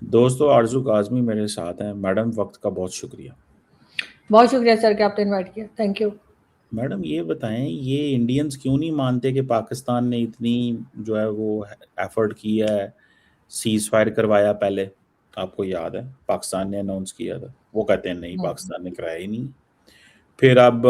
दोस्तों आरजू काज़मी मेरे साथ हैं। मैडम, वक्त का बहुत शुक्रिया। बहुत शुक्रिया सर कि आपने इनवाइट किया। Thank you. मैडम ये बताएं, ये इंडियंस क्यों नहीं मानते कि पाकिस्तान ने इतनी जो है वो एफर्ट किया है, सीज फायर करवाया पहले। आपको याद है पाकिस्तान ने अनाउंस किया था, वो कहते हैं नहीं पाकिस्तान ने कराया ही नहीं। फिर अब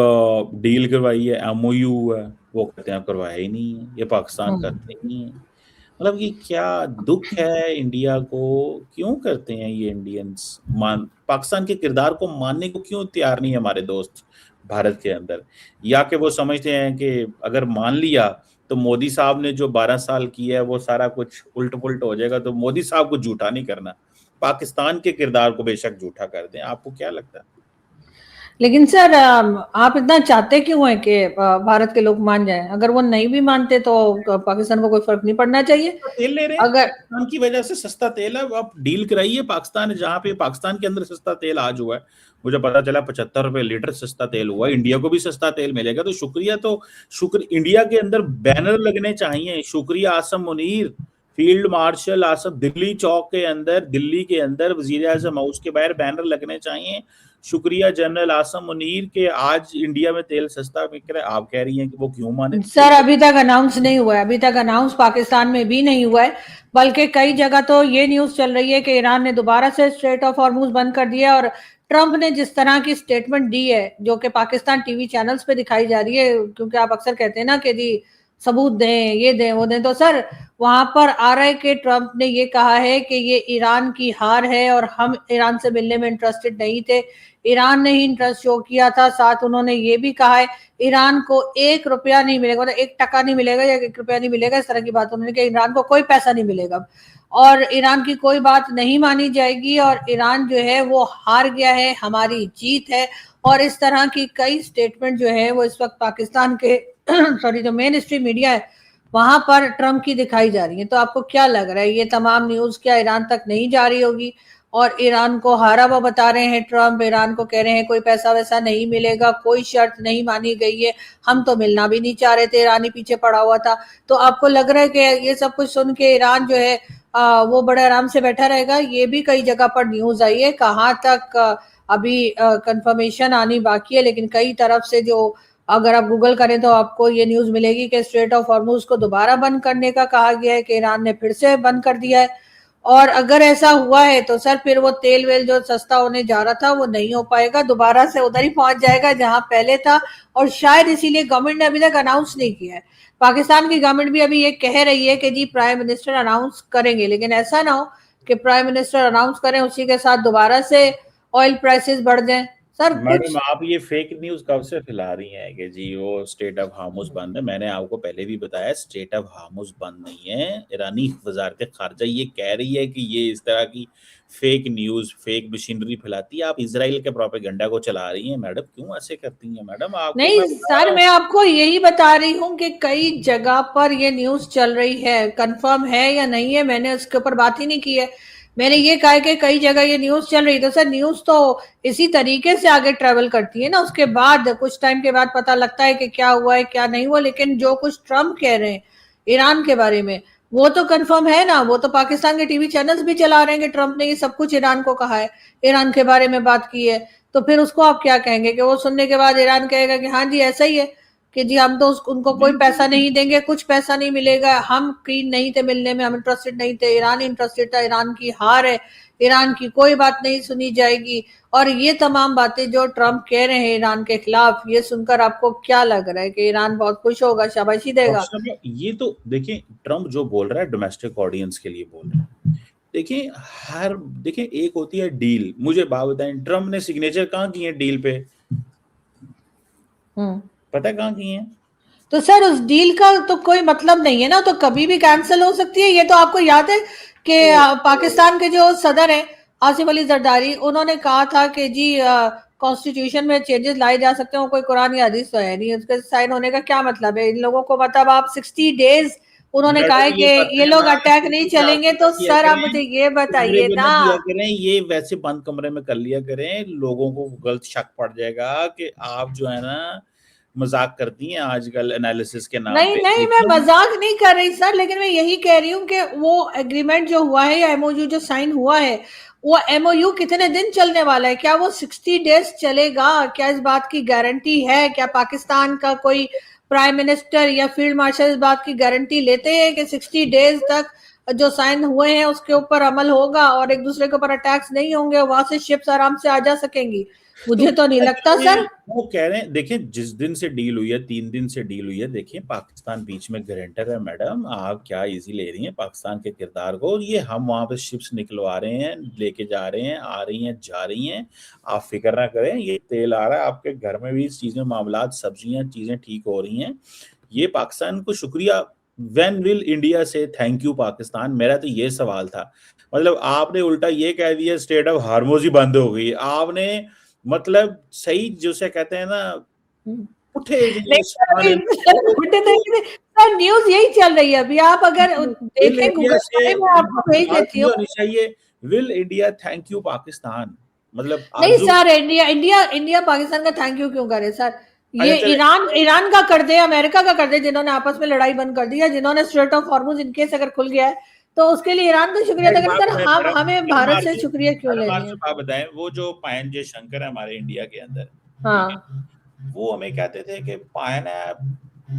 डील करवाई है, एमओयू है, वो कहते हैं करवाया ही नहीं है, ये पाकिस्तान करते ही नहीं है। मतलब कि क्या दुख है इंडिया को, क्यों करते हैं ये इंडियंस मान पाकिस्तान के किरदार को मानने को क्यों तैयार नहीं है हमारे दोस्त भारत के अंदर। या कि वो समझते हैं कि अगर मान लिया तो मोदी साहब ने जो 12 साल किया है वो सारा कुछ उल्ट पुल्ट हो जाएगा, तो मोदी साहब को झूठा नहीं करना, पाकिस्तान के किरदार को बेशक झूठा कर दें। आपको क्या लगता है? लेकिन सर आप इतना चाहते क्यों हैं कि भारत के लोग मान जाएं? अगर वो नहीं भी मानते तो पाकिस्तान को कोई फर्क नहीं पड़ना चाहिए। तेल ले रहे हैं अगर पाकिस्तान की वजह से, सस्ता तेल है, आप डील कराइए पाकिस्तान, जहां पे पाकिस्तान के अंदर सस्ता तेल आज हुआ है। मुझे पता चला 75 रुपए लीटर सस्ता तेल हुआ, इंडिया को भी सस्ता तेल मिलेगा तो शुक्रिया। तो शुक्र इंडिया के अंदर बैनर लगने चाहिए, शुक्रिया आसम मुनीर, फील्ड मार्शल आसम, दिल्ली चौक के अंदर, दिल्ली के अंदर वजीर आजम हाउस के बाहर बैनर लगने चाहिए, शुक्रिया जनरल आसम मुनीर के आज इंडिया में तेल सस्ता बिक रहा है। आप कह रही हैं कि वो क्यों माने? सर अभी तक अनाउंस नहीं हुआ है, अभी तक अनाउंस पाकिस्तान में भी नहीं हुआ है। बल्कि कई जगह तो ये न्यूज चल रही है कि ईरान ने दोबारा से स्ट्रेट ऑफ हॉर्मुज बंद कर दिया। और ट्रंप ने जिस तरह की स्टेटमेंट दी है जो कि पाकिस्तान टीवी चैनल्स पे दिखाई जा रही है, क्योंकि आप अक्सर कहते हैं ना कि जी सबूत दें, ये दें, वो दें, तो सर वहां पर आ रहा है कि ट्रंप ने ये कहा है कि ये ईरान की हार है और हम ईरान से मिलने में इंटरेस्टेड नहीं थे, ईरान ने ही इंटरेस्ट शो किया था। साथ उन्होंने ये भी कहा है ईरान को 1 रुपया नहीं मिलेगा, मतलब 1 टका नहीं मिलेगा या 1 रुपया नहीं मिलेगा, इस तरह की बात उन्होंने कहा। ईरान को कोई पैसा नहीं मिलेगा और ईरान की कोई बात नहीं मानी जाएगी और ईरान जो है वो हार गया है, हमारी जीत है। और इस तरह की कई स्टेटमेंट जो है वो इस वक्त पाकिस्तान के सॉरी जो मेन स्ट्रीम मीडिया है वहां पर ट्रंप की दिखाई जा रही है। तो आपको क्या लग रहा है, ये तमाम न्यूज क्या ईरान तक नहीं जा रही होगी और ईरान को हारा हुआ बता रहे हैं ट्रंप? ईरान को कह रहे हैं कोई पैसा वैसा नहीं मिलेगा, कोई शर्त नहीं मानी गई है, हम तो मिलना भी नहीं चाह रहे थे, ईरान ही पीछे पड़ा हुआ था। तो आपको लग रहा है कि ये सब कुछ सुन के ईरान जो है वो बड़े आराम से बैठा रहेगा? ये भी कई जगह पर न्यूज आई है, कहाँ तक अभी कंफर्मेशन आनी बाकी है, लेकिन कई तरफ से जो अगर आप गूगल करें तो आपको ये न्यूज मिलेगी कि स्ट्रेट ऑफ हॉर्मुज को दोबारा बंद करने का कहा गया है, कि ईरान ने फिर से बंद कर दिया है। और अगर ऐसा हुआ है तो सर फिर वो तेल वेल जो सस्ता होने जा रहा था वो नहीं हो पाएगा, दोबारा से उधर ही पहुंच जाएगा जहां पहले था। और शायद इसीलिए गवर्नमेंट ने अभी तक अनाउंस नहीं किया है। पाकिस्तान की गवर्नमेंट भी अभी ये कह रही है कि जी प्राइम मिनिस्टर अनाउंस करेंगे, लेकिन ऐसा ना हो कि प्राइम मिनिस्टर अनाउंस करें उसी के साथ दोबारा से ऑयल प्राइसेस बढ़ जाएं। सर मैडम कुछ आप ये फेक न्यूज कब से फैला रही हैं कि जी वो स्टेट ऑफ हार्मुज बंद है? मैंने आपको पहले भी बताया स्टेट ऑफ हार्मुज बंद नहीं है। ईरानी वजारत खारजा ये कह रही है कि ये इस तरह की फेक न्यूज, फेक मशीनरी फैलाती है। आप इसराइल के प्रोपेगेंडा को चला रही हैं मैडम, क्यों ऐसे करती हैं मैडम? आपको नहीं मैं बता सर, रहा हूँ। मैं आपको यही बता रही हूँ कि कई जगह पर ये न्यूज चल रही है, कंफर्म है या नहीं है मैंने उसके ऊपर बात ही नहीं की है। मैंने ये कहा है कि कई जगह ये न्यूज चल रही है, तो सर न्यूज तो इसी तरीके से आगे ट्रेवल करती है ना, उसके बाद कुछ टाइम के बाद पता लगता है कि क्या हुआ है क्या नहीं हुआ। लेकिन जो कुछ ट्रम्प कह रहे हैं ईरान के बारे में वो तो कंफर्म है ना, वो तो पाकिस्तान के टीवी चैनल्स भी चला रहे हैं कि ट्रम्प ने ये सब कुछ ईरान को कहा है, ईरान के बारे में बात की है। तो फिर उसको आप क्या कहेंगे कि वो सुनने के बाद ईरान कहेगा कि हाँ जी ऐसा ही है, कि जी हम तो उनको कोई पैसा नहीं देंगे, कुछ पैसा नहीं मिलेगा, हम क्लीन नहीं थे मिलने में, हम इंटरेस्टेड नहीं थे, ईरान इंटरेस्टेड था, ईरान की हार है, ईरान की कोई बात नहीं सुनी जाएगी। और ये तमाम बातें जो ट्रम्प कह रहे हैं ईरान के खिलाफ, ये सुनकर आपको क्या लग रहा है कि ईरान बहुत खुश होगा, शाबाशी देगा? ये तो देखिए, ट्रम्प जो बोल रहा है डोमेस्टिक ऑडियंस के लिए बोल रहा है। देखिए देखिए एक होती है डील। मुझे बात बताएं, ट्रम्प ने सिग्नेचर कहाँ किए डील पे? पता है कहाँ किए हैं? तो सर उस डील का तो कोई मतलब नहीं है ना, तो कभी भी कैंसिल हो सकती है। ये तो आपको याद है कि पाकिस्तान के जो सदर हैं आसिफ अली जरदारी, उन्होंने कहा था कि जी कॉन्स्टिट्यूशन में चेंजेस लाए जा सकते हैं, कोई कुरान या हदीस तो है नहीं, उसके साइन होने का क्या मतलब है इन लोगों को? मतलब आप 60 डेज उन्होंने कहा है मैडम कि ये पता ये है लोग ना, अटैक नहीं कमरे चलेंगे। में तो मत किया सर आप करें, मुझे ये कमरे बताइए में ना। मत दिया करें, ये वैसे बंद कमरे में कर लिया करें। लोगों को गलत शक पड़ जाएगा कि आप जो है ना मजाक करती हैं आजकल एनालिसिस के नाम नहीं पे। नहीं, मैं मजाक नहीं कर रही सर, लेकिन मैं यही कह रही हूँ कि वो एग्रीमेंट जो हुआ है या एमओयू जो साइन हुआ है, वो एमओयू कितने दिन चलने वाला है? क्या वो 60 डेज चलेगा? क्या इस बात की गारंटी है? क्या पाकिस्तान का कोई प्राइम मिनिस्टर या फील्ड मार्शल इस बात की गारंटी लेते हैं कि 60 डेज तक जो साइन हुए हैं उसके ऊपर अमल होगा और एक दूसरे के ऊपर अटैक्स नहीं होंगे, वहां से शिप्स आराम से आ जा सकेंगी? मुझे तो नहीं लगता सर। वो कह रहे हैं, देखिए जिस दिन से डील हुई है, 3 दिन से डील हुई है, देखिए पाकिस्तान बीच में गारंटर है मैडम, आप क्या इजी ले रही हैं पाकिस्तान के किरदार को? ये हम वहां पे शिप्स निकलवा रहे हैं, लेके जा रहे हैं, आ रही हैं, जा रही हैं, आप फिक्र ना करें, ये तेल आ रहा है आपके घर में भी, चीजें मामलात सब्जियां चीजें ठीक हो रही हैं। ये पाकिस्तान को शुक्रिया। व्हेन विल इंडिया से थैंक यू पाकिस्तान? मेरा तो ये सवाल था। मतलब आपने उल्टा ये कह दिया स्टेट ऑफ हार्मोज ही बंद हो गई आपने, मतलब सही जिसे कहते हैं ना उठे नहीं सर, अभी सर न्यूज यही चल रही है अभी, आप अगर विल देखें इंडिया गूगल से पे, मैं आपको भेज बात देती ये हूँ। होनी चाहिए, will India thank you Pakistan, मतलब नहीं आरजू। Sir, India India India Pakistan का थैंक यू क्यों करे सर? अच्छा ये चले, ईरान ईरान का कर दे, अमेरिका का कर दे, जिन्होंने आपस में लड़ाई बंद कर दी है, जिन्होंने स्ट्रेट ऑफ हॉर्मुज इनकेस अगर खुल गया है तो उसके लिए ईरान का शुक्रिया एक अदा करें। बात सर बताएं हम मैडम, हमें मैडम भारत से आरजू, शुक्रिया क्यों मैडम लेनी आरजू है? आप बताएं, वो जो पायन जय शंकर है हमारे इंडिया के अंदर, ठीक है, हाँ वो हमें कहते थे कि पायन है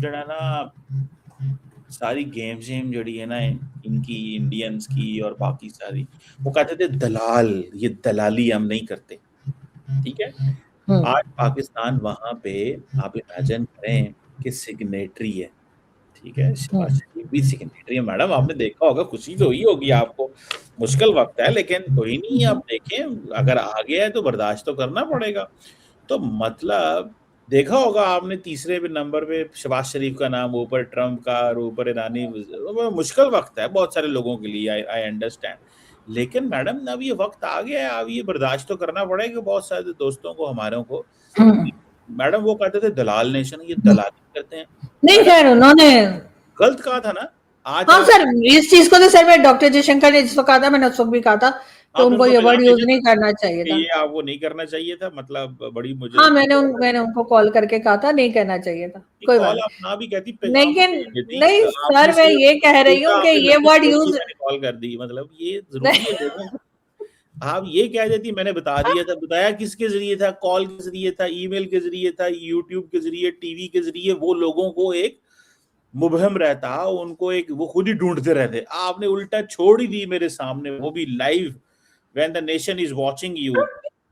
जड़ा ना सारी गेम शेम जड़ी है ना इनकी इंडियंस की और बाकी सारी, वो कहते थे दलाल, ये दलाली हम नहीं करते, ठीक है। आज पाकिस्तान वहां पे आप इमेजिन करें कि सिग्नेटरी है, ठीक है, शहबाज शरीफ भी सिग्नेटरी है मैडम, आपने देखा होगा, खुशी तो हुई होगी आपको, मुश्किल वक्त है लेकिन कोई नहीं, आप देखें अगर आ गया है तो बर्दाश्त तो करना पड़ेगा। तो मतलब देखा होगा आपने, तीसरे पे नंबर पे शहबाज शरीफ का नाम, ऊपर ट्रम्प का और ऊपर ईरानी, मुश्किल वक्त है बहुत सारे लोगों के लिए, आई अंडरस्टैंड, लेकिन मैडम अब ये वक्त आ गया है, अब ये बर्दाश्त तो करना पड़ेगा बहुत सारे दोस्तों को हमारों को। मैडम वो कहते थे दलाल नेशन, ये दलाली करते हैं नहीं मैडम, खैर उन्होंने, गलत कहा था ना। आज हाँ आप सर, इस चीज को तो सर मैं डॉक्टर जयशंकर ने जिस वक्त कहा था, मैंने उस वक्त भी कहा था कि आपने उनको उनको ये पैगाम वर्ड यूज भेजा नहीं था करना चाहिए कि था। ये आपको नहीं करना चाहिए था, मतलब बड़ी मुझे हाँ, मैंने उनको कॉल करके कहा था नहीं कहना चाहिए था, कोई कॉल बात आप ना भी कहती, नहीं। पैगाम तो लेकिन भेज देती, नहीं आपने सर, मैं सिर्फ ये कह रही उल्टा हूँ कि आपने ये लगी वर्ड सोच यूज, के मैंने कॉल कर दी, मतलब ये जरूरी है लोगों को, आप ये कह देती मैंने बता दिया था, बताया किसके जरिए था, कॉल के जरिए था, ईमेल के जरिए था, यूट्यूब के जरिए, टीवी के जरिए, वो लोगों को एक मुबहम रहता, उनको एक वो खुद ही ढूंढते रहते, आपने उल्टा छोड़ ही दी मेरे सामने, वो भी live, when the nation is watching you,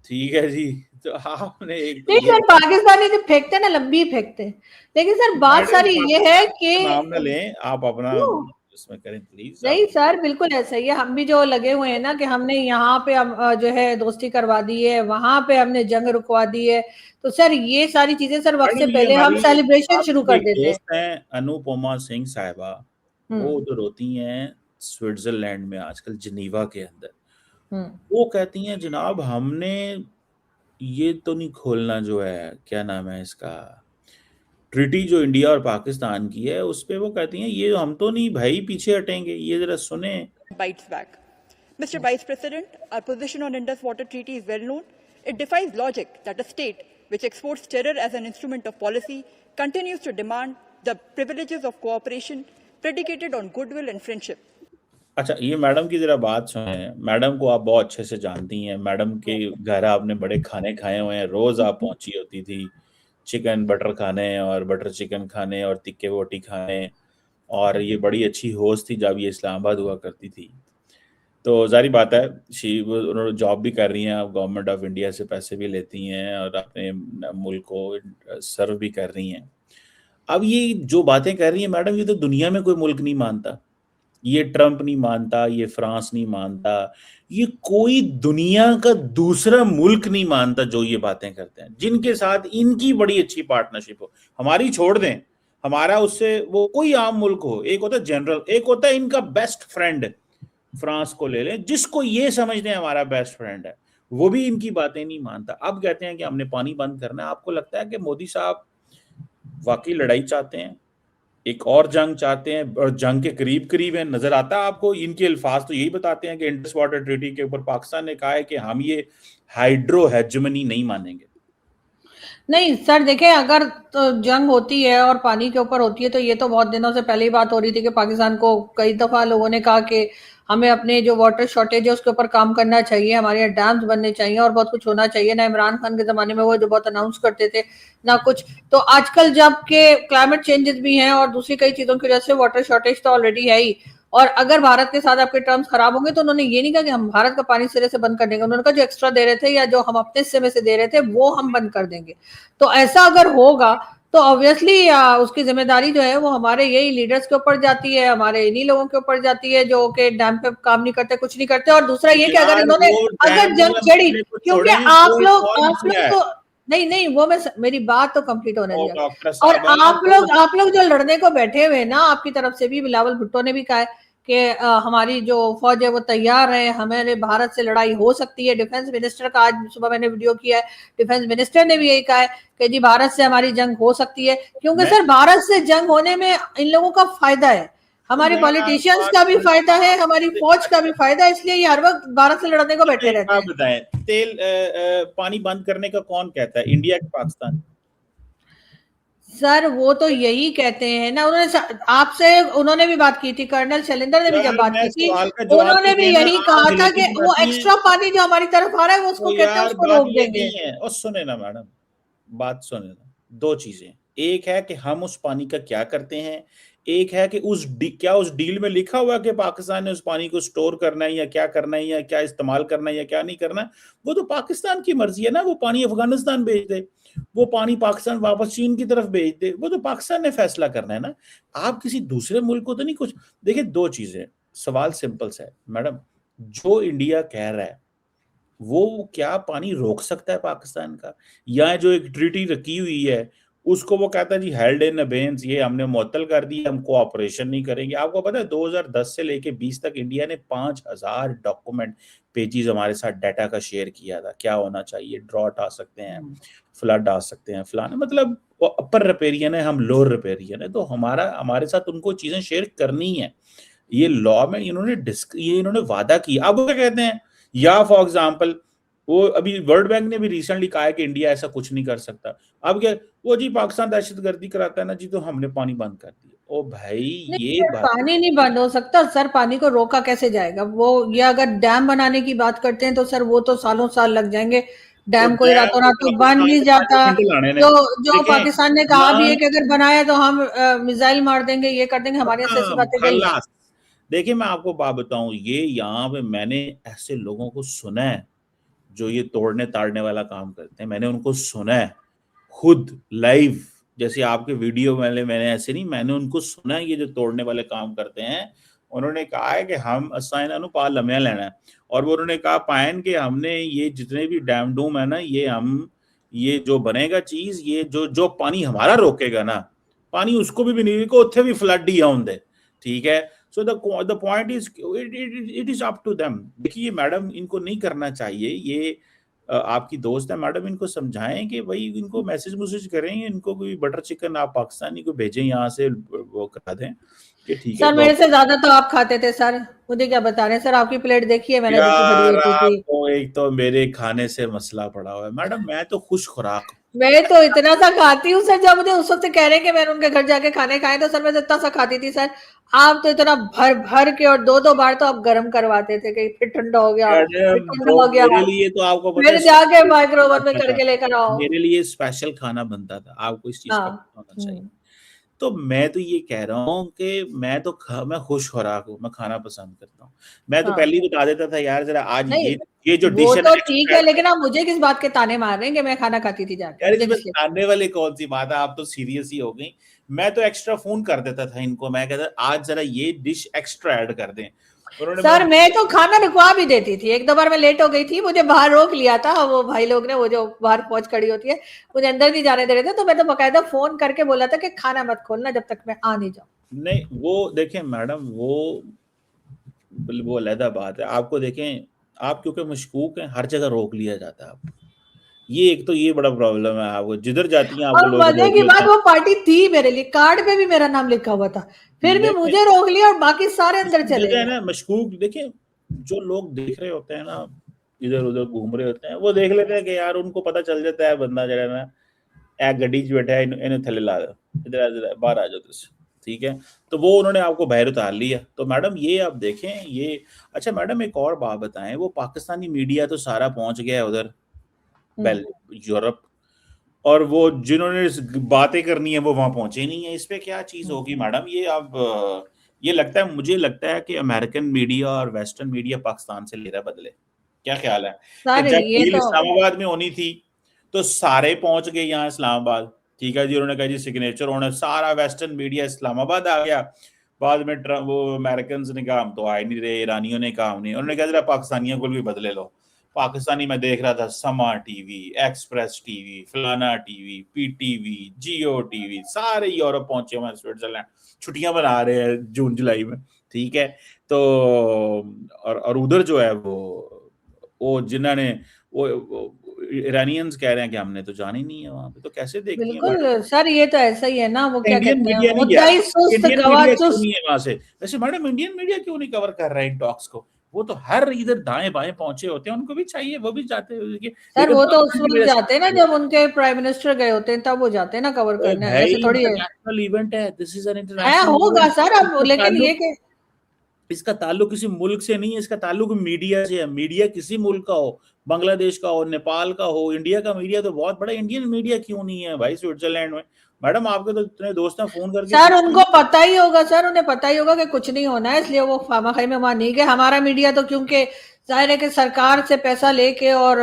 ठीक है जी। तो आपने एक तो नहीं ये सर, पाकिस्तानी जब फेंकते हैं ना लंबी फेंकते हैं, लेकिन सर बात मैडम सारी ये है पाकिस्तान कि का नाम ना लें, आप अपना क्यों? उसमें करें प्लीज आप। नहीं सर, बिल्कुल ऐसा ही है, हम भी जो लगे हुए हैं ना कि हमने यहाँ पे जो है दोस्ती करवा दी है, वहां पे हमने जंग रुकवा दी है, तो सर ये सारी चीजें सर वक्त से मैडम ये पहले हम हमारी सेलिब्रेशन शुरू आपकी कर एक देते हैं। दोस्त हैं अनुपमा सिंह साहिबा, वो हम्म उधर होती हैं स्विट्जरलैंड में आजकल, जिनीवा के अंदर, हम्म वो कहती हैं जनाब हमने ये तो नहीं खोलना, जो है क्या नाम है इसका, ट्रीटी जो इंडिया और पाकिस्तान की है उस पे, वो कहती हैं ये हम तो नहीं भाई पीछे हटेंगे, ये जरा सुने। Bites back. Mr. Vice President, our position on Indus Water Treaty is well known. It defies logic that a state which exports terror as an instrument of policy continues to demand the privileges of cooperation predicated on goodwill and friendship. अच्छा ये madam की जरा बात सुने, madam को आप बहुत अच्छे से जानती हैं, मैडम के घर आपने बड़े खाने खाए हुए हैं, रोज आप पहुंची होती थी चिकन बटर खाने और बटर चिकन खाने और तिक्के बोटी खाने, और ये बड़ी अच्छी होस्ट थी जब ये इस्लामाबाद हुआ करती थी। तो जारी बात है उन्होंने जॉब भी कर रही हैं, आप गवर्नमेंट ऑफ इंडिया से पैसे भी लेती हैं और अपने मुल्क को सर्व भी कर रही हैं। अब ये जो बातें कर रही हैं मैडम, ये तो दुनिया में कोई मुल्क नहीं मानता, ये ट्रंप नहीं मानता, ये फ्रांस नहीं मानता, ये कोई दुनिया का दूसरा मुल्क नहीं मानता जो ये बातें करते हैं, जिनके साथ इनकी बड़ी अच्छी पार्टनरशिप हो। हमारी छोड़ दें, हमारा उससे वो कोई आम मुल्क हो, एक होता है जनरल, एक होता है इनका बेस्ट फ्रेंड, फ्रांस को ले लें, जिसको ये समझते हैं हमारा बेस्ट फ्रेंड है, वो भी इनकी बातें नहीं मानता। अब कहते हैं कि हमने पानी बंद करना है। आपको लगता है कि मोदी साहब वाकई लड़ाई चाहते हैं, एक और जंग चाहते हैं, और जंग के करीब करीब है, नजर आता है आपको? इनके अल्फाज तो यही बताते हैं कि इंडस वाटर ट्रीटी के ऊपर पाकिस्तान ने कहा है कि हम ये हाइड्रो हेजमनी नहीं मानेंगे। नहीं सर, देखें, अगर तो जंग होती है और पानी के ऊपर होती है तो ये तो बहुत दिनों से पहले ही बात हो रही थी कि पाकिस्तान को कई दफा लोगों ने कहा कि हमें अपने जो वाटर शॉर्टेज है उसके ऊपर काम करना चाहिए, हमारे यहाँ डैम्स बनने चाहिए और बहुत कुछ होना चाहिए। ना इमरान खान के जमाने में वो जो बहुत अनाउंस करते थे ना कुछ। तो आजकल जब के क्लाइमेट चेंजेस भी हैं और दूसरी कई चीजों की वजह से वाटर शॉर्टेज तो ऑलरेडी है ही, और अगर भारत के साथ आपके टर्म्स खराब होंगे तो उन्होंने ये नहीं कहा कि हम भारत का पानी सिरे से बंद कर देंगे, उन्होंने कहा जो एक्स्ट्रा दे रहे थे या जो हम अपने हिस्से में से दे रहे थे वो हम बंद कर देंगे। तो ऐसा अगर होगा तो ऑब्वियसली उसकी जिम्मेदारी जो है वो हमारे यही लीडर्स के ऊपर जाती है, हमारे इन्हीं लोगों के ऊपर जाती है जो कि डैम पे काम नहीं करते, कुछ नहीं करते। और दूसरा ये कि अगर यार इन्होंने वो अगर डैम जंग वाला छेड़ी, मसले को क्योंकि छोड़ें, आप लोग तो नहीं नहीं, वो मैं मेरी बात तो कंप्लीट होने ओ दिया। डॉक्टर और साहब आप लोग जो लड़ने को बैठे हुए ना, आपकी तरफ से भी बिलावल भुट्टो ने भी कहा है कि हमारी जो फौज है वो तैयार है, हमारे भारत से लड़ाई हो सकती है। डिफेंस मिनिस्टर का आज सुबह मैंने वीडियो किया है, डिफेंस मिनिस्टर ने भी यही कहा है कि जी भारत से हमारी जंग हो सकती है, क्योंकि सर भारत से जंग होने में इन लोगों का फायदा है, हमारे मैं पॉलिटिशियंस का भी फायदा है, हमारी फौज का भी फायदा है, इसलिए ये हर वक्त भारत से लड़ने को बैठे रहते आप हैं। बताएं, तेल पानी बंद करने का कौन कहता है, इंडिया की पाकिस्तान? सर वो तो यही कहते हैं ना, आपसे उन्होंने भी बात की थी, कर्नल शैलेंद्र ने भी जब यार बात मैं की थी सवाल का जवाब उन्होंने तो भी देना, यही आप कहा था हिलेती कि वो बनाती हैं। एक्स्ट्रा पानी जो हमारी तरफ आ रहा है वो उसको तो कहते हैं यार उसको बात रोक ये देंगे। नहीं है, और सुने ना मैडम, बात सुने ना, दो चीजें, एक है कि हम उस पानी का क्या करते हैं, एक है कि क्या उस डील में लिखा हुआ है कि पाकिस्तान ने उस पानी को स्टोर करना है या क्या करना है या क्या इस्तेमाल करना है या क्या नहीं करना है। वो तो पाकिस्तान की मर्जी है ना, वो पानी अफगानिस्तान भेज दे, वो पानी पाकिस्तान वापस चीन की तरफ भेज दे, वो तो पाकिस्तान ने फैसला करना है ना। आप किसी दूसरे मुल्क को तो नहीं कुछ। देखिए दो चीजें, सवाल सिंपल सा है मैडम, जो इंडिया कह रहा है वो क्या पानी रोक सकता है पाकिस्तान का, या जो एक ट्रीटी रखी हुई है उसको वो कहता है जी हेल्ड इन अबेयंस, ये हमने मुअत्तल कर दिया, हम कोऑपरेशन नहीं करेंगे। आपको पता है 2010 से लेके 20 तक इंडिया ने 5000 डॉक्यूमेंट पेजेस हमारे साथ डाटा का शेयर किया था, क्या होना चाहिए, ड्रॉट आ सकते हैं, फ्लड आ सकते हैं, फलाना, मतलब वो अपर रिपेरियन है, हम लोअर रिपेरियन है, तो हमारे साथ उनको चीजें शेयर करनी है। ये लॉ में इन्होंने वादा किया। अब वो क्या कहते हैं, या फॉर एग्जाम्पल वो अभी वर्ल्ड बैंक ने भी रिसेंटली कहा है कि इंडिया ऐसा कुछ नहीं कर सकता। अब क्या, वो जी पाकिस्तान दहशतगर्दी कराता है ना जी, तो हमने पानी बंद कर दिया। ओ भाई नहीं ये सर, बात, पानी नहीं बंद हो सकता सर, पानी को रोका कैसे जाएगा वो, ये अगर डैम बनाने की बात करते हैं तो सर वो तो सालों साल लग जाएंगे, तो डैम कोई डैम रातों तो रात तो बन पाकिस्तान नहीं को जाता। 5 घंटे लाने ने। जो जो देखें पाकिस्तान ने कहा भी है ना, कि अगर बनाया तो हम मिसाइल मार देंगे, ये कर देंगे, हमारे यहाँ से ऐसी खत्म बातें गई हैं। खल्लास। देखिए मैं आपको बात बताऊं, ये यहाँ पे मैंने ऐसे लोगों को सुना है जो ये तोड़ने ताड़ने वाला काम करते हैं, मैंने उनको सुना है खुद लाइव, जैसे आपके वीडियो वाले, मैंने ऐसे नहीं, मैंने उनको सुना है, ये जो तोड़ने वाले काम करते हैं, उन्होंने कहा है कि हम असाइन पा लम्या लेना है। और वो उन्होंने कहा पायन कि हमने ये जितने भी डैम डूम है ना, ये हम, ये जो बनेगा चीज, ये जो जो पानी हमारा रोकेगा ना, पानी उसको भी नहीं को उत्थे भी फ्लड ही आउंदे, ठीक है। So the point is it is up to them. देखिए मैडम, इनको नहीं करना चाहिए ये, आपकी दोस्त है मैडम, इनको समझाएं कि भाई इनको मैसेज मैसेज करें, इनको कोई बटर चिकन आप पाकिस्तानी को भेजें यहाँ से, वो करा दें कि ठीक है सर मेरे से ज्यादा तो आप खाते थे सर, मुझे क्या बता रहे हैं सर, आपकी प्लेट देखिए मैंने जैसी भरी यार होती थी। आपको एक तो मेरे खाने से मसला पड़ा हुआ है मैडम, मैं तो खुश खुराक हूँ। मैं तो इतना सा खाती हूँ सर, जब मुझे उस वक्त कह रहे हैं कि मैंने उनके घर जाके खाने खाए तो सर मैं तो इतना सा खाती थी सर। आप तो इतना भर भर के और दो दो बार तो आप गर्म करवाते थे कि फिर ठंडा हो गया, फिर मैडम ठंडा वो हो गया, मेरे लिए तो आपको पता है फिर जाके स्पेशल खाना माइक्रोवेव में बनता था, करके लेकर आओ। मेरे लिए स्पेशल खाना बनता था, आपको इस चीज का हाँ। पता होना चाहिए। तो मैं तो ये कह रहा हूँ कि मैं खुश खुराक हूँ, मैं खाना पसंद करता हूँ। मैं तो हाँ। पहले ही बता देता था यार जरा आज नहीं ये जो वो डिश है ना तो ठीक एक्स्ट्रा। है, लेकिन आप मुझे किस बात के ताने मार रहे हैं कि मैं खाना खाती थी जाके, यार मुझे इसमें किस लिए? खाने वाली कौन सी बात है, आप तो सीरियस ही हो गई। मैं तो एक्स्ट्रा फोन कर देता था इनको, मैं कहता आज जरा ये डिश एक्स्ट्रा ऐड कर दें, उन्होंने सर मैं तो खाना रुकवा भी देती थी, एक दो बार मैं लेट हो गई थी, मुझे बाहर रोक लिया था वो भाई लोग ने, वो जो बाहर फौज खड़ी होती है, मुझे अंदर नहीं जाने दे रहे थे, तो मैं तो बकायदा फोन करके बोला था कि खाना मत खोलना जब तक मैं आ नहीं जाऊं। नहीं वो देखें मैडम, वो अलहदा बात है। आपको देखें, आप क्योंकि मशकूक हैं, हर जगह रोक लिया जाता है आपको, ये एक तो ये बड़ा प्रॉब्लम है, आपको जिधर जाती हैं आपको और लोग मजे रोक की लेते बात, हैं। वो पार्टी थी मेरे लिए, कार्ड पे भी मेरा नाम लिखा हुआ था, फिर भी देखें मुझे रोक लिया और बाकी सारे अंदर इसकी चले जगह है गए। ना मशकूक, देखें जो लोग देख रहे होते हैं ना, इधर उधर घूम रहे होते हैं, वो देख लेते हैं कि यार उनको पता चल जाता है बंदा जो है ना ए गड्डी च बैठा है, इन्हें थले ला दो, इधर बाहर आ जाओ तुम, ठीक है। तो वो उन्होंने आपको बाहर उतार लिया। तो मैडम ये आप देखें ये। अच्छा मैडम एक और बात बताएं, वो पाकिस्तानी मीडिया तो सारा पहुंच गया है उधर यूरोप, और वो जिन्होंने बातें करनी है वो वहां पहुंचे नहीं है। इस पे क्या चीज होगी मैडम? ये अब ये लगता है, मुझे लगता है कि अमेरिकन मीडिया और वेस्टर्न मीडिया पाकिस्तान से ले रहा है बदले। क्या ख्याल है कि जब डील इस्लामाबाद में होनी थी तो सारे पहुंच गए यहाँ इस्लामाबाद, ठीक है जी, उन्होंने कहा जी सिग्नेचर होने, सारा वेस्टर्न मीडिया इस्लामाबाद आ गया। बाद में वो अमेरिकन ने कहा हम तो आए नहीं रहे, ईरानियों ने कहा नहीं, उन्होंने कहा जरा पाकिस्तानियों को भी बदले लो। पाकिस्तानी मैं देख रहा था समा टीवी, एक्सप्रेस टीवी, फलाना टीवी, पीटीवी, जियो टीवी, सारे यूरोप पहुंचे हुए, स्विट्जरलैंड छुट्टियां बना रहे हैं जून जुलाई में, ठीक है। तो और उधर जो है वो जिन्होंने वो ईरानियंस कह रहे हैं कि हमने तो जाना ही नहीं है वहां पे। तो कैसे देखती हैं? बिल्कुल सर, ये तो ऐसा ही है ना, वो क्या इंडियन कहते मीडिया हैं, नहीं मुद्दा ही गया, सुस्त इंडियन गवाह मीडिया क्यों सुस्त। नहीं है वहां से? वैसे मैडम इंडियन मीडिया क्यों नहीं कवर कर रहा है इन टॉक्स को? वो तो हर इधर दाएं बाएं पहुंचे होते हैं, उनको भी चाहिए, वो भी जाते हैं। सर वो तो उस वक्त जाते हैं ना जब उनके प्राइम मिनिस्टर गए होते हैं, तब वो जाते हैं ना कवर करने, ऐसे थोड़ी है। इंटरनेशनल इवेंट है, दिस इज एन इंटरनेशनल होगा सर अब, लेकिन ये कि इसका ताल्लुक किसी मुल्क से नहीं है, इसका ताल्लुक मीडिया से है। मीडिया किसी मुल्क का हो, बांग्लादेश का हो, नेपाल का हो, इंडिया का मीडिया तो बहुत बड़ा। इंडियन मीडिया क्यों नहीं है भाई स्विट्जरलैंड में? मैडम आपके तो इतने दोस्त हैं, फोन करके सर उनको पता ही होगा, सर उन्हें पता ही होगा कि कुछ नहीं होना है, इसलिए वो खामखाई में वहां नहीं गए। हमारा मीडिया तो क्योंकि जाहिर है कि सरकार से पैसा लेके और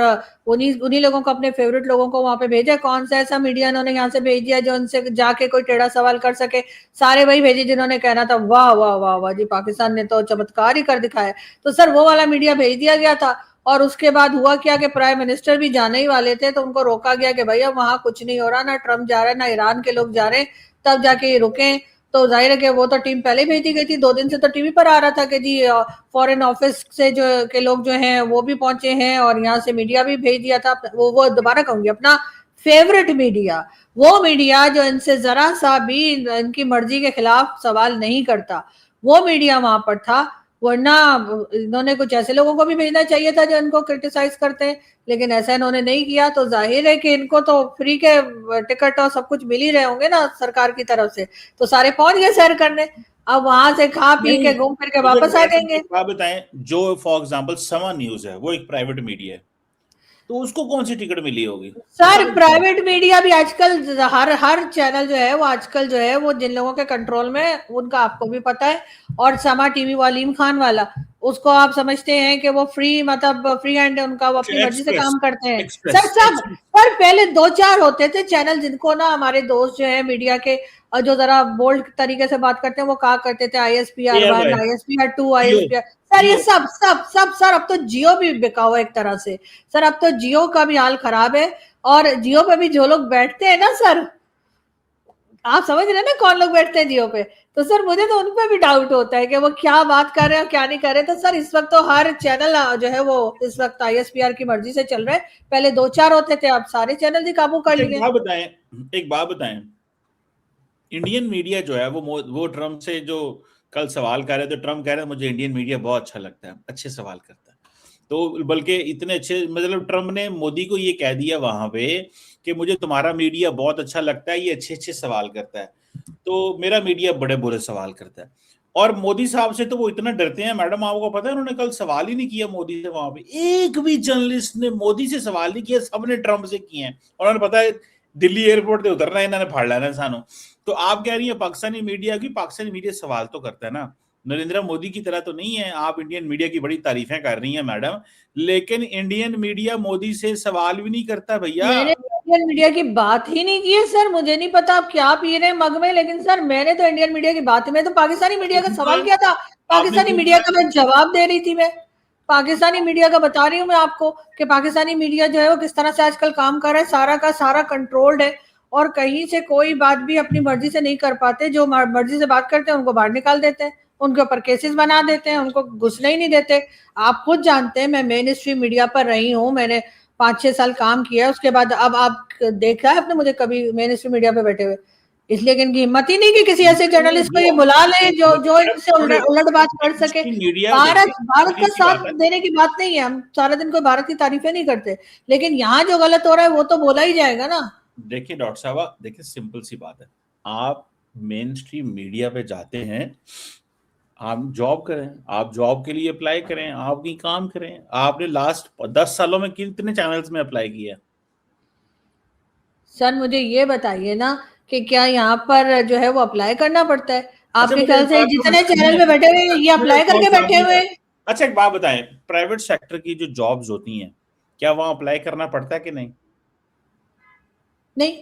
उन्हीं लोगों को, अपने फेवरेट लोगों को वहां पे भेजा। कौन सा ऐसा मीडिया इन्होंने यहाँ से भेज दिया जो उनसे जाके कोई टेढ़ा सवाल कर सके? सारे वही भेजे जिन्होंने कहना था वाह वाह वाह वाह जी, पाकिस्तान ने तो चमत्कार ही कर दिखाया। तो सर वो वाला मीडिया भेज दिया गया था, और उसके बाद हुआ क्या कि प्राइम मिनिस्टर भी जाने ही वाले थे, तो उनको रोका गया कि भैया वहां कुछ नहीं हो रहा, ना ट्रम्प जा रहा है ना ईरान के लोग जा रहे, तब जाके ये रुके। तो जाहिर है कि वो तो टीम पहले भेजी गई थी, 2 दिन से तो टीवी पर आ रहा था कि जी फॉरेन ऑफिस से जो के लोग जो हैं वो भी पहुंचे हैं, और यहाँ से मीडिया भी भेज दिया था। वो दोबारा कहूंगी, अपना फेवरेट मीडिया, वो मीडिया जो इनसे जरा सा भी इनकी मर्जी के खिलाफ सवाल नहीं करता, वो मीडिया वहां पर था। वरना इन्होंने कुछ ऐसे लोगों को भी भेजना चाहिए था जो इनको क्रिटिसाइज करते हैं, लेकिन ऐसा इन्होंने नहीं किया। तो जाहिर है कि इनको तो फ्री के टिकट और सब कुछ मिल ही रहे होंगे ना सरकार की तरफ से, तो सारे पहुंच गए सैर करने। अब वहां से खा पी के घूम फिर के वापस आ जाएंगे। आप बताएं, जो फॉर एग्जांपल समा न्यूज है, वो एक प्राइवेट मीडिया है, तो उसको कौन सी टिकट मिली होगी? सर प्राइवेट मीडिया भी आजकल हर चैनल जो है वो आजकल जो है वो जिन लोगों के कंट्रोल में, उनका आपको भी पता है। और समा टीवी वलीम खान वाला, उसको आप समझते हैं कि वो फ्री, मतलब फ्री हैंड, उनका वो अपनी मर्जी से काम करते हैं। सर पहले 2-4 होते थे चैनल जिनको ना हमारे दोस्त जो है मीडिया के, जो जरा बोल्ड तरीके से बात करते हैं, वो कहा करते थे ISPR1, ISPR2, ISPR। सर ये सब सर अब तो जियो भी बिका हुआ एक तरह से। सर अब तो जियो का भी हाल खराब है, और जियो पे भी जो लोग बैठते हैं ना सर, आप समझ रहे हैं ना कौन लोग बैठते हैं जियो पे, तो सर मुझे तो उन पे भी डाउट होता है कि वो क्या बात कर रहे हैं और क्या नहीं कर रहे। तो सर इस वक्त तो हर चैनल जो है वो इस वक्त ISPR की मर्जी से चल रहा है। पहले 2-4 होते थे, अब सारे चैनल ही काबू कर लिए। एक बात बताएं, इंडियन मीडिया जो है वो ट्रम्प से जो कल सवाल कर रहे थे, तो ट्रम्प कह रहे हैं मुझे इंडियन मीडिया बहुत अच्छा लगता है, अच्छे सवाल करता है। तो बल्कि इतने अच्छे, मतलब ट्रम्प ने मोदी को ये कह दिया वहां पे कि मुझे तुम्हारा मीडिया बहुत अच्छा लगता है, ये अच्छे अच्छे सवाल करता है, तो मेरा मीडिया बड़े बुरे सवाल करता है। और मोदी साहब से तो वो इतना डरते हैं मैडम, आपको पता है उन्होंने कल सवाल ही नहीं किया मोदी से वहां पे। एक भी जर्नलिस्ट ने मोदी से सवाल नहीं किया, सबने ट्रम्प से किए हैं। उन्होंने पता है दिल्ली एयरपोर्ट पे उतरना है, इन्होंने फाड़ लेना सानू। तो आप कह रही है पाकिस्तानी मीडिया की, पाकिस्तानी मीडिया सवाल तो करता है ना, नरेंद्र मोदी की तरह तो नहीं है। आप इंडियन मीडिया की बड़ी तारीफें कर रही हैं मैडम, लेकिन इंडियन मीडिया मोदी से सवाल भी नहीं करता भैया। मैंने इंडियन मीडिया की बात ही नहीं की है सर, मुझे नहीं पता आप क्या पी रहे हैं मग में, लेकिन सर मैंने तो इंडियन मीडिया की बात, मैं तो पाकिस्तानी मीडिया का सवाल किया था, पाकिस्तानी मीडिया का मैं जवाब दे रही थी। मैं पाकिस्तानी मीडिया का बता रही हूँ मैं आपको कि पाकिस्तानी मीडिया जो है वो किस तरह से आजकल काम कर रहा है, सारा का सारा कंट्रोल्ड है, और कहीं से कोई बात भी अपनी मर्जी से नहीं कर पाते। जो मर्जी से बात करते हैं उनको बाहर निकाल देते हैं, उनके ऊपर केसेस बना देते हैं, उनको घुसने ही नहीं देते। आप खुद जानते हैं मैं मेन स्ट्रीम मीडिया पर रही हूँ, मैंने 5-6 साल काम किया है। उसके बाद अब आप देखा है आपने मुझे कभी मेन स्ट्रीम मीडिया पे बैठे हुए? इसलिए कि इनकी हिम्मत ही नहीं कि किसी ऐसे जर्नलिस्ट को ये बुला ले जो इनसे उलट बात कर सके। भारत का साथ देने की बात नहीं है, हम सारा दिन कोई भारत की तारीफें नहीं करते, लेकिन यहाँ जो गलत हो रहा है वो तो बोला ही जाएगा ना। देखिए डॉक्टर साहब, देखिए सिंपल सी बात है, आप मेन स्ट्रीम मीडिया पे जाते हैं, आप जॉब करें, आप जॉब के लिए अप्लाई करें, आप कहीं काम करें। आपने लास्ट 10 सालों में कितने चैनल्स में अप्लाई किया? सर मुझे ये बताइए ना कि क्या यहाँ पर जो है वो अप्लाई करना पड़ता है? आपके मुझे ख्याल एक से बात तो जितने चैनल में बैठे हुए हैं ये मुझे अप्लाई एक और करके बैठे सामने हुए हैं? अच्छा एक बात बताएं, प्राइवेट सेक्टर की जो जॉब्स होती हैं, क्या वहां अप्लाई करना पड़ता है कि नहीं? नहीं,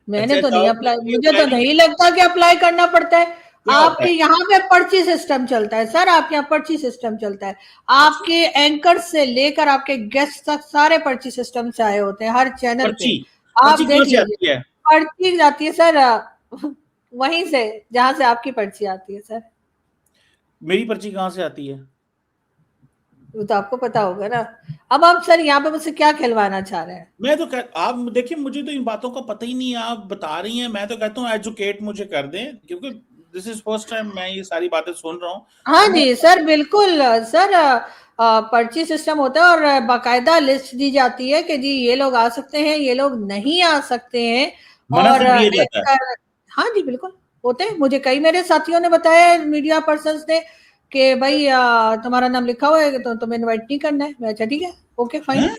मैंने अच्छा तो नहीं जॉब अप्लाई, के लिए मुझे अप्लाई तो नहीं लगता कि अप्लाई करना पड़ता है। क्या होता आपके है? यहाँ पे पर्ची सिस्टम चलता है सर, आपके यहाँ पर्ची सिस्टम चलता है। अच्छा, आपके एंकर से लेकर आपके गेस्ट तक सारे पर्ची सिस्टम से आए होते हैं हर चैनल पे। पर्ची आप पर्ची कहाँ देख से लीजिए, आती है? पर्ची जाती है सर वहीं से जहां से आपकी पर्ची आती है सर। मेरी पर्ची कहाँ से आती है? वो तो आपको पता होगा ना। अब आप सर यहाँ पे मुझसे क्या खिलवाना चाह रहे हैं? मैं तो आप देखिए, मुझे तो इन बातों का पता ही नहीं है, आप बता रही हैं। मैं तो कहता हूँ एजुकेट मुझे कर दें, क्योंकि दिस इज फर्स्ट टाइम मैं ये सारी बातें सुन रहा हूँ। हाँ तो मैं जी सर, बिल्कुल सर। पर्ची सिस्टम होता है और बाकायदा लिस्ट दी जाती है कि जी ये लोग आ सकते हैं, ये लोग नहीं आ सकते हैं। मना और कर दिया जाता है। हाँ जी बिल्कुल होते हैं। मुझे कई मेरे साथियों ने बताया, मीडिया पर्सन्स ने, कि भाई तुम्हारा नाम लिखा हुआ है तो तुम्हें इनवाइट नहीं करना है। मैं अच्छा ठीक है, ओके फाइन। हैं?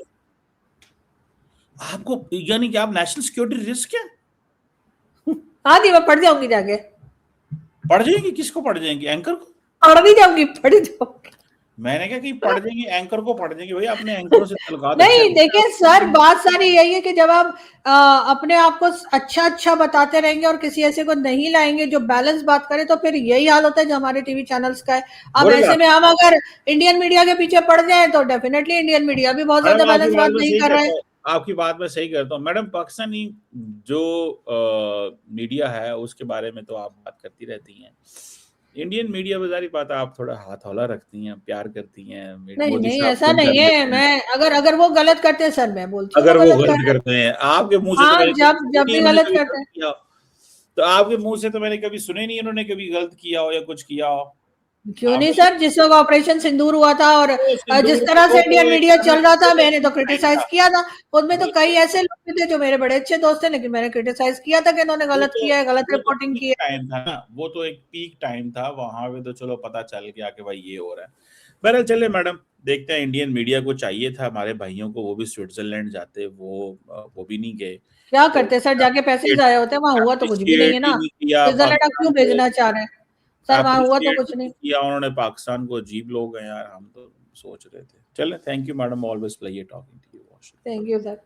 आपको यानी कि आप नेशनल सिक्योरिटी रिस्क है? हाँ जी, मैं पढ़ जाऊंगी जाके। पढ़ जाएंगे? किसको पढ़ जाएंगे? एंकर को? पढ़ भी जाऊंगी, पढ़ जाऊंगी। मैंने कहा कि पढ़ जाएंगे, एंकर को पढ़ जाएंगे। भाई अपने एंकरों से तलकात अच्छा नहीं लगता देखिए सर, है। बात सारी यही है कि जब आप अपने आप को अच्छा अच्छा बताते रहेंगे और किसी ऐसे को नहीं लाएंगे जो बैलेंस बात करे, तो फिर यही हाल होता है जो हमारे टीवी चैनल्स का है। अब बोले ऐसे में हम अगर इंडियन मीडिया के पीछे पड़ जाए तो डेफिनेटली इंडियन मीडिया भी बहुत ज्यादा मैडम आपकी बैलेंस बात बात मैं नहीं सही कर रहा करता है। हूँ, आपकी बात मैं सही करता हूँ मैडम। पाकिस्तानी जो मीडिया है उसके बारे में तो आप बात करती रहती हैं। इंडियन मीडिया में जारी बात है, आप थोड़ा हाथ हौला रखती हैं, प्यार करती हैं, नहीं मोदी नहीं, साहब ऐसा फोन कर नहीं है। लेते हैं। मैं अगर वो गलत करते हैं सर, मैं बोलती हूँ वो अगर वो गलत कर गलत रहे हैं। करते हैं, आपके मुंह से तो हाँ, मैंने कभी जब सुने जब नहीं भी उन्होंने गलत कभी करते गलत हैं। किया हो। तो आपके मुंह से तो मैंने कभी सुने नहीं उन्होंने कभी गलत किया हो या कुछ किया हो। क्यों नहीं आपको सर, जिस वक्त ऑपरेशन सिंदूर हुआ था और तो जिस सिंदूर तरह वो से तो इंडियन एक मीडिया समय चल रहा वो था, तो मैंने तो पीक टाइम क्रिटिसाइज था। किया था। उसमें तो वो कई तो ऐसे लोग भी थे जो मेरे बड़े अच्छे दोस्त थे, लेकिन मैंने क्रिटिसाइज किया था कि इन्होंने वो गलत तो किया है, गलत वो तो रिपोर्टिंग पीक की है। टाइम था ना, वो तो एक पीक टाइम था वहां पे, तो चलो पता चल गया कि भाई ये हो रहा है। बहरहाल चले मैडम, देखते हैं। इंडियन मीडिया को चाहिए था हमारे भाइयों को, वो भी स्विट्जरलैंड जाते, वो भी नहीं गए। क्या तो करते सर, जाके पैसे ही जाया होते हैं, वहां हुआ तो कुछ भी नहीं है अप्रिशिएट ही ना। नहीं किया स्विट्जरलैंड आप पाकिस्तान क्यों को, भेजना चाह रहे हैं सर? वहां हुआ तो अप्रिशिएट कुछ ही नहीं नहीं। किया उन्होंने पाकिस्तान को। अजीब लोग हैं यार, हम तो सोच रहे थे। चले, thank you madam, always pleasure talking to you. Thank you sir.